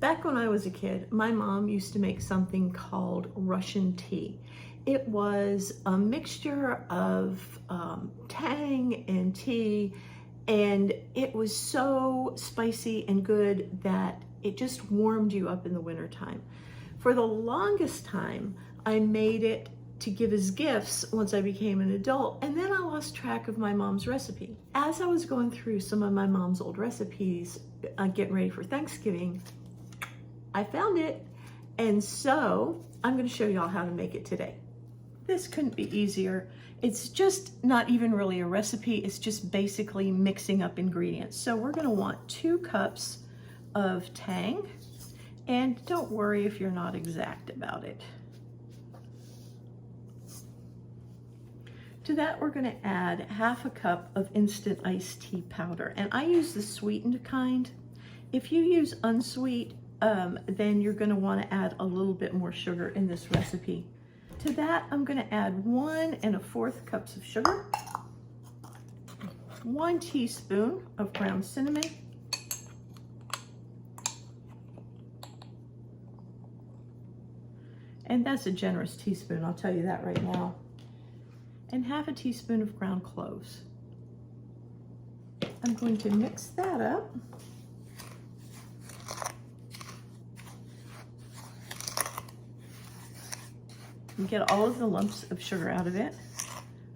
Back when I was a kid, my mom used to make something called Russian tea. It was a mixture of Tang and tea, and it was so spicy and good that it just warmed you up in the wintertime. For the longest time, I made it to give as gifts once I became an adult, and then I lost track of my mom's recipe. As I was going through some of my mom's old recipes, getting ready for Thanksgiving, I found it, and so I'm going to show y'all how to make it today. This couldn't be easier. It's just not even really a recipe, it's just basically mixing up ingredients. So we're going to want 2 cups of Tang, and don't worry if you're not exact about it. To that, we're going to add 1/2 cup of instant iced tea powder, and I use the sweetened kind. If you use unsweet, then you're going to want to add a little bit more sugar in this recipe. To that, I'm going to add 1 1/4 cups of sugar, 1 teaspoon of ground cinnamon, and that's a generous teaspoon, I'll tell you that right now, and 1/2 teaspoon of ground cloves. I'm going to mix that up. Get all of the lumps of sugar out of it.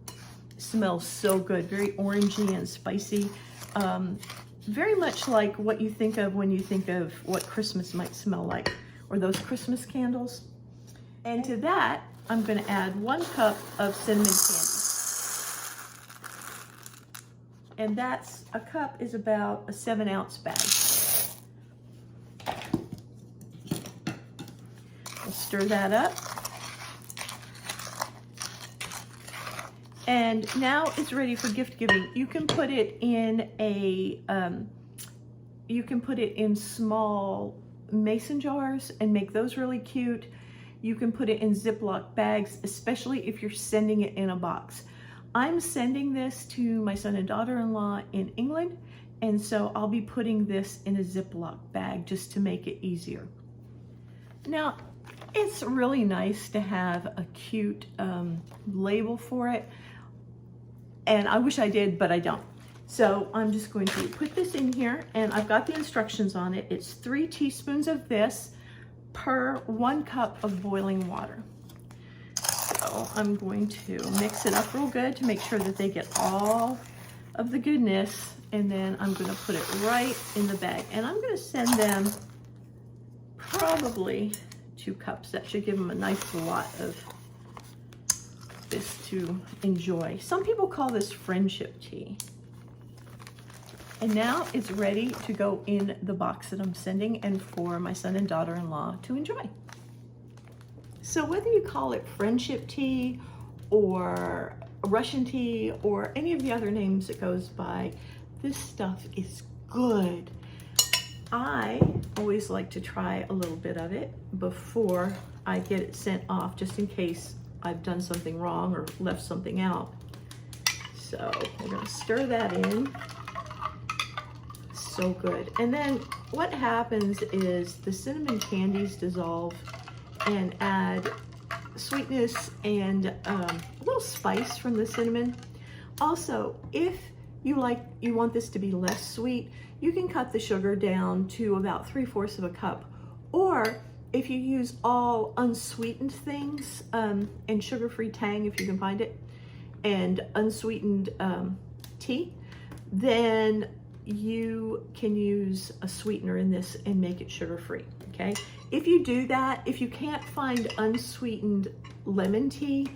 It smells so good, very orangey and spicy. Very much like what you think of when you think of what Christmas might smell like, or those Christmas candles. And to that, I'm going to add 1 cup of cinnamon candies. And that's, a cup is about a 7-ounce bag. We'll stir that up. And now it's ready for gift giving. You can put it in small mason jars and make those really cute. You can put it in Ziploc bags, especially if you're sending it in a box. I'm sending this to my son and daughter-in-law in England, and so I'll be putting this in a Ziploc bag just to make it easier. Now, it's really nice to have a cute label for it. And I wish I did, but I don't. So I'm just going to put this in here, and I've got the instructions on it. It's 3 teaspoons of this per 1 cup of boiling water. So I'm going to mix it up real good to make sure that they get all of the goodness, and then I'm going to put it right in the bag. And I'm going to send them probably 2 cups. That should give them a nice lot of this to enjoy. Some people call this friendship tea. And now it's ready to go in the box that I'm sending and for my son and daughter-in-law to enjoy. So whether you call it friendship tea or Russian tea or any of the other names it goes by, this stuff is good. I always like to try a little bit of it before I get it sent off, just in case I've done something wrong or left something out. So we're going to stir that in. So good. And then what happens is the cinnamon candies dissolve and add sweetness and a little spice from the cinnamon. Also, if you want this to be less sweet, you can cut the sugar down to about 3/4 of a cup. Or if you use all unsweetened things, and sugar-free Tang if you can find it, and unsweetened tea, then you can use a sweetener in this and make it sugar-free, okay? If you do that, if you can't find unsweetened lemon tea,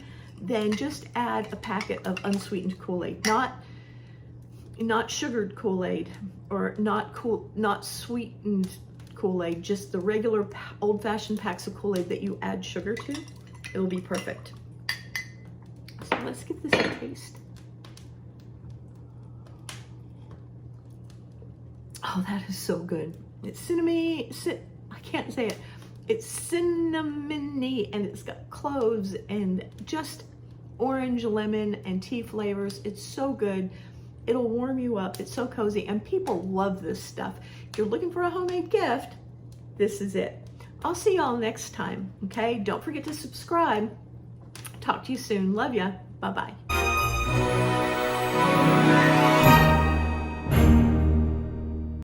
then just add a packet of unsweetened Kool-Aid, not sugared Kool-Aid, or not sweetened Kool-Aid, just the regular old-fashioned packs of Kool-Aid that you add sugar to. It'll be perfect. So let's give this a taste. Oh, that is so good. It's cinnamony, I can't say it. It's cinnamony, and it's got cloves and just orange, lemon, and tea flavors. It's so good. It'll warm you up. It's so cozy, and people love this stuff. If you're looking for a homemade gift, this is it. I'll see y'all next time, okay? Don't forget to subscribe. Talk to you soon. Love ya. Bye-bye.